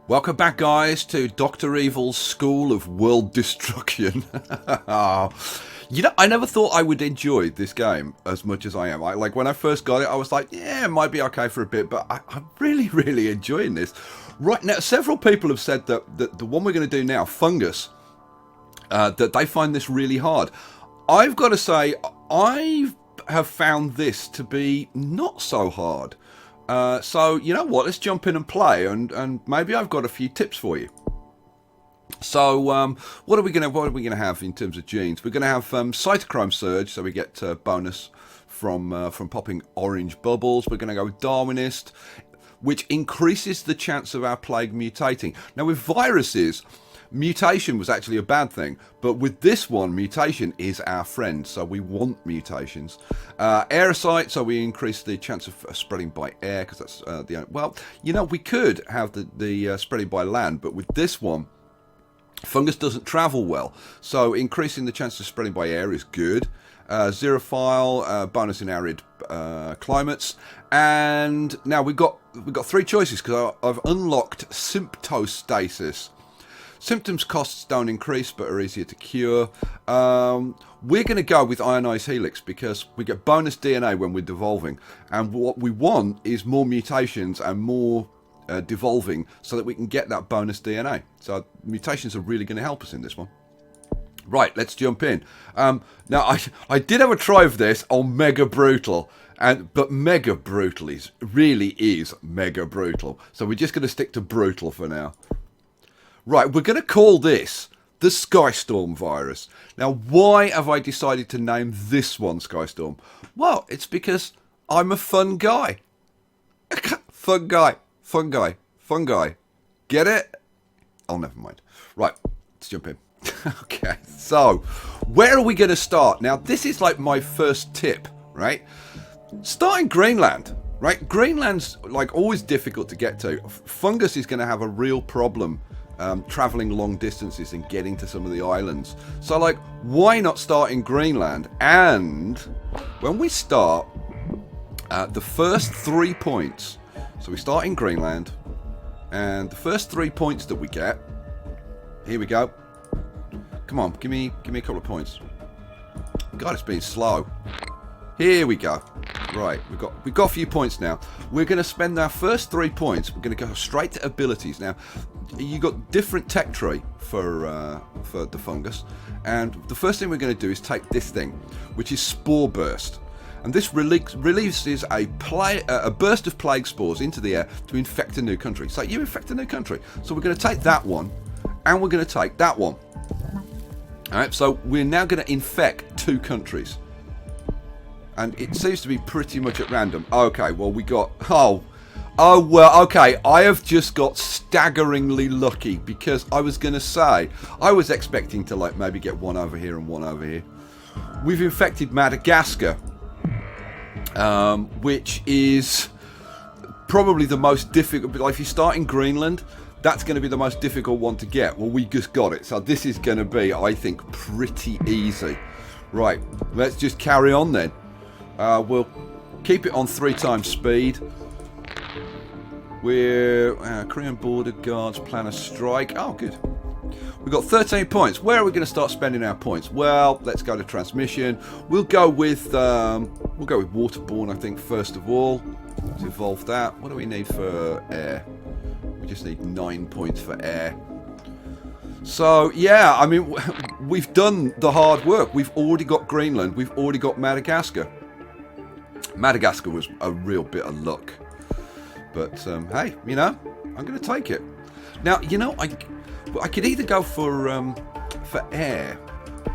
Welcome back, guys, to Dr. Evil's School of World Destruction. You know, I never thought I would enjoy this game as much as I am. Like, when I first got it, I was like, yeah, it might be okay for a bit, but I'm really, really enjoying this. Right now, several people have said that the one we're going to do now, Fungus, that they find this really hard. I've got to say, I have found this to be not so hard. So, you know what, let's jump in and play, and maybe I've got a few tips for you. So, what are we gonna have in terms of genes? We're gonna have cytochrome surge, so we get bonus from popping orange bubbles. We're gonna go with Darwinist, which increases the chance of our plague mutating. Now, with viruses, mutation was actually a bad thing, but with this one, mutation is our friend, so we want mutations. Aerocyte, so we increase the chance of spreading by air, because that's well, you know, we could have the spreading by land, but with this one, fungus doesn't travel well, so increasing the chance of spreading by air is good. Xerophile, bonus in arid climates, and now we've got three choices because I've unlocked symptostasis. Symptoms costs don't increase but are easier to cure. We're going to go with ionized helix because we get bonus DNA when we're devolving, and what we want is more mutations and more devolving so that we can get that bonus DNA. So mutations are really going to help us in this one. Right, let's jump in. Now I did have a try of this on Mega Brutal, but Mega Brutal really is Mega Brutal. So we're just going to stick to Brutal for now. Right, we're going to call this the Skystorm virus. Now, why have I decided to name this one Skystorm? Well, it's because I'm a fun guy. Fun guy. Fun guy. Fun guy. Get it? Oh, never mind. Right, let's jump in. Okay, so where are we going to start? Now, this is like my first tip, right? Start in Greenland. Right, Greenland's like always difficult to get to. Fungus is going to have a real problem traveling long distances and getting to some of the islands. So, like, why not start in Greenland? And when we start, the first 3 points. So we start in Greenland, and the first 3 points that we get. Here we go. Come on, give me a couple of points. God, it's been slow. Here we go. Right, we've got a few points now. We're going to spend our first 3 points. We're going to go straight to abilities now. You got different tech tree for the fungus, and the first thing we're going to do is take this thing, which is Spore Burst, and this releases a burst of plague spores into the air to infect a new country. So you infect a new country. So we're going to take that one, and we're going to take that one. All right. So we're now going to infect 2 countries. And it seems to be pretty much at random. Okay, well, we got... Oh, well, okay. I have just got staggeringly lucky because I was going to say... I was expecting to, like, maybe get one over here and one over here. We've infected Madagascar, which is probably the most difficult... Like, if you start in Greenland, that's going to be the most difficult one to get. Well, we just got it. So this is going to be, I think, pretty easy. Right, let's just carry on then. We'll keep it on 3 times speed. We're Korean Border Guards plan a strike. Oh, good. We've got 13 points. Where are we going to start spending our points? Well, let's go to transmission. We'll go with waterborne, I think, first of all. Let's evolve that. What do we need for air? We just need 9 points for air. So, yeah, I mean, we've done the hard work. We've already got Greenland. We've already got Madagascar. Madagascar was a real bit of luck. But, hey, you know, I'm going to take it. Now, you know, I could either go for air,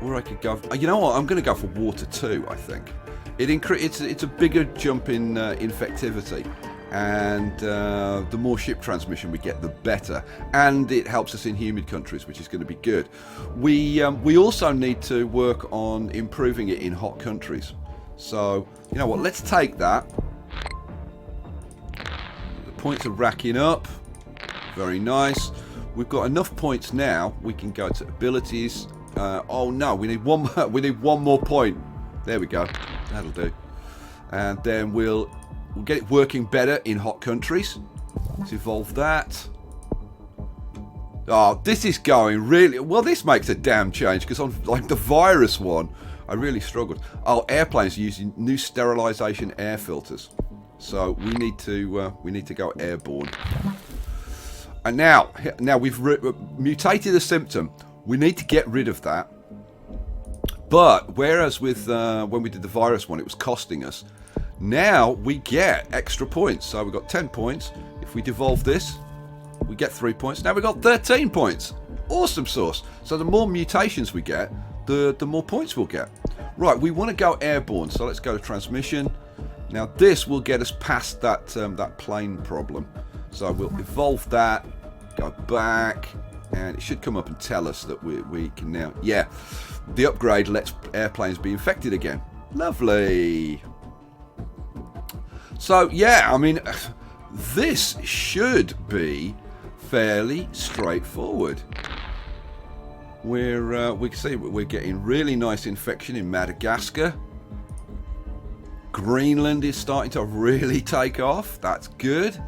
or I could go... You know what? I'm going to go for water too, I think. It's a bigger jump in infectivity. And the more ship transmission we get, the better. And it helps us in humid countries, which is going to be good. We also need to work on improving it in hot countries. So, you know what, let's take that. The points are racking up. Very nice. We've got enough points now. We can go to abilities. Oh no, we need one more point. There we go. That'll do. And then we'll get it working better in hot countries. Let's evolve that. Oh, this is going really... Well, this makes a damn change, because on like the virus one, I really struggled. Oh, airplanes using new sterilization air filters. So we need to go airborne. And now we've mutated a symptom. We need to get rid of that. But whereas with when we did the virus one, it was costing us. Now we get extra points. So we've got 10 points. If we devolve this, we get 3 points. Now we've got 13 points. Awesome sauce. So the more mutations we get, the more points we'll get. Right, we want to go airborne. So let's go to transmission. Now this will get us past that that plane problem. So we'll evolve that, go back, and it should come up and tell us that we can now... Yeah, the upgrade lets airplanes be infected again. Lovely. So yeah, I mean, this should be fairly straightforward. We can see we're getting really nice infection in Madagascar. Greenland is starting to really take off. That's good.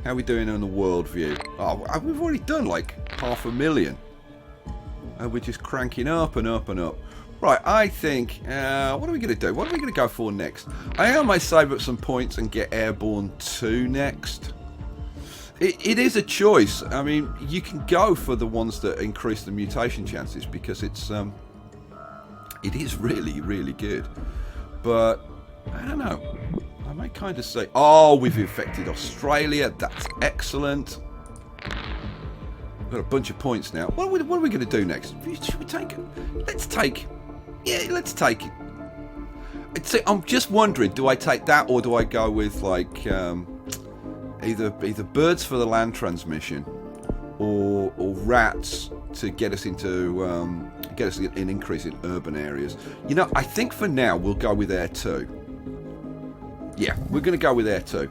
How are we doing on the world view? Oh, we've already done like 500,000. And we're just cranking up and up and up. Right, I think, what are we going to do? What are we going to go for next? I might save up some points and get Airborne 2 next. It is a choice. I mean, you can go for the ones that increase the mutation chances, because it is really, really good. But, I don't know. I might kind of say, oh, we've infected Australia. That's excellent. We've got a bunch of points now. What are we going to do next? Should we take it? Let's take it. I'm just wondering, do I take that, or do I go with, like, either birds for the land transmission, or rats to get us into an increase in urban areas? You know, I think for now we'll go with Air 2. Yeah, we're going to go with Air 2.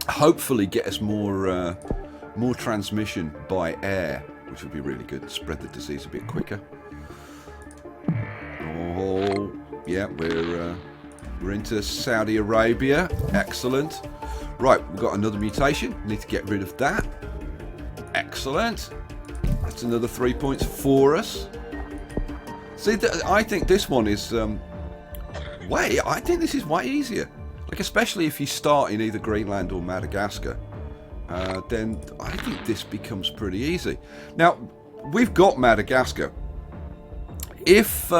Hopefully get us more transmission by air, which would be really good. Spread the disease a bit quicker. Oh, yeah, we're into Saudi Arabia. Excellent. Right, we've got another mutation. Need to get rid of that. Excellent. That's another 3 points for us. See, I think this one is... I think this is way easier. Like, especially if you start in either Greenland or Madagascar. Then I think this becomes pretty easy. Now, we've got Madagascar. If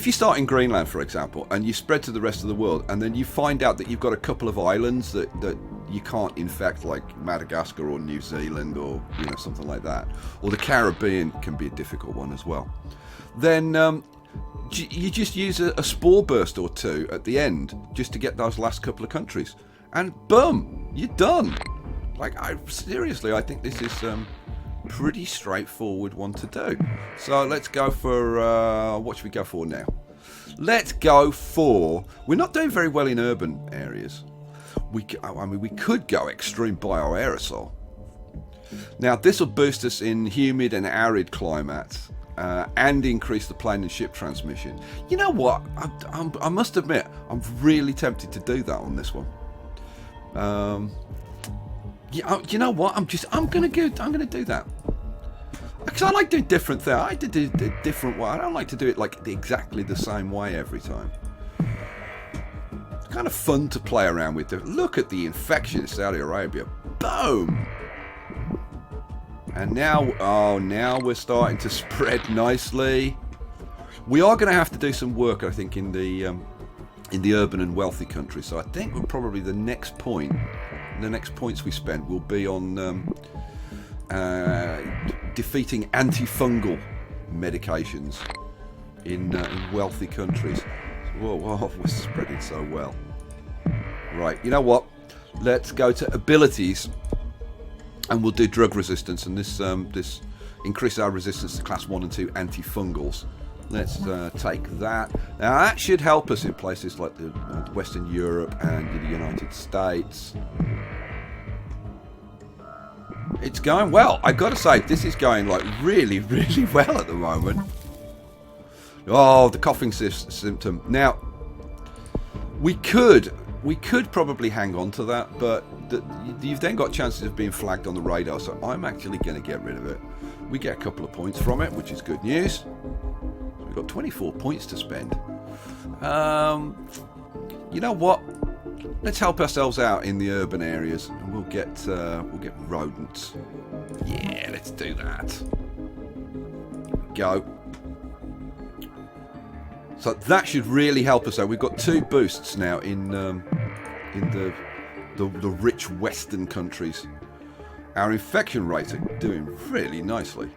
you start in Greenland, for example, and you spread to the rest of the world, and then you find out that you've got a couple of islands that you can't infect, like Madagascar or New Zealand, or something like that, or the Caribbean can be a difficult one as well, then you just use a spore burst or two at the end just to get those last couple of countries, and boom, you're done. Like, seriously, I think this is pretty straightforward one to do. So let's go for what should we go for now? Let's go for... We're not doing very well in urban areas. We could go extreme bioaerosol. Now this will boost us in humid and arid climates, and increase the plane and ship transmission. You know what? I must admit, I'm really tempted to do that on this one. Yeah, you know what? I'm gonna do that, because I like doing different things. I like to do a different way. I don't like to do it like exactly the same way every time. It's kind of fun to play around with. Look at the infection in Saudi Arabia. Boom. And now we're starting to spread nicely. We are going to have to do some work, I think, in the urban and wealthy countries. So I think we're probably the next points we spend will be on defeating antifungal medications in wealthy countries. Whoa, we're spreading so well. Right, you know what? Let's go to abilities, and we'll do drug resistance, and this increases our resistance to class 1 and 2 antifungals. Let's take that. Now that should help us in places like the Western Europe and the United States. It's going well. I got to say, this is going like really, really well at the moment. Oh, the coughing symptom. Now, we could We could probably hang on to that, but you've then got chances of being flagged on the radar, so I'm actually going to get rid of it. We get a couple of points from it, which is good news. So we've got 24 points to spend. You know what? Let's help ourselves out in the urban areas, and we'll get rodents. Yeah, let's do that. Go. So that should really help us out. We've got 2 boosts now in the rich western countries. Our infection rate are doing really nicely.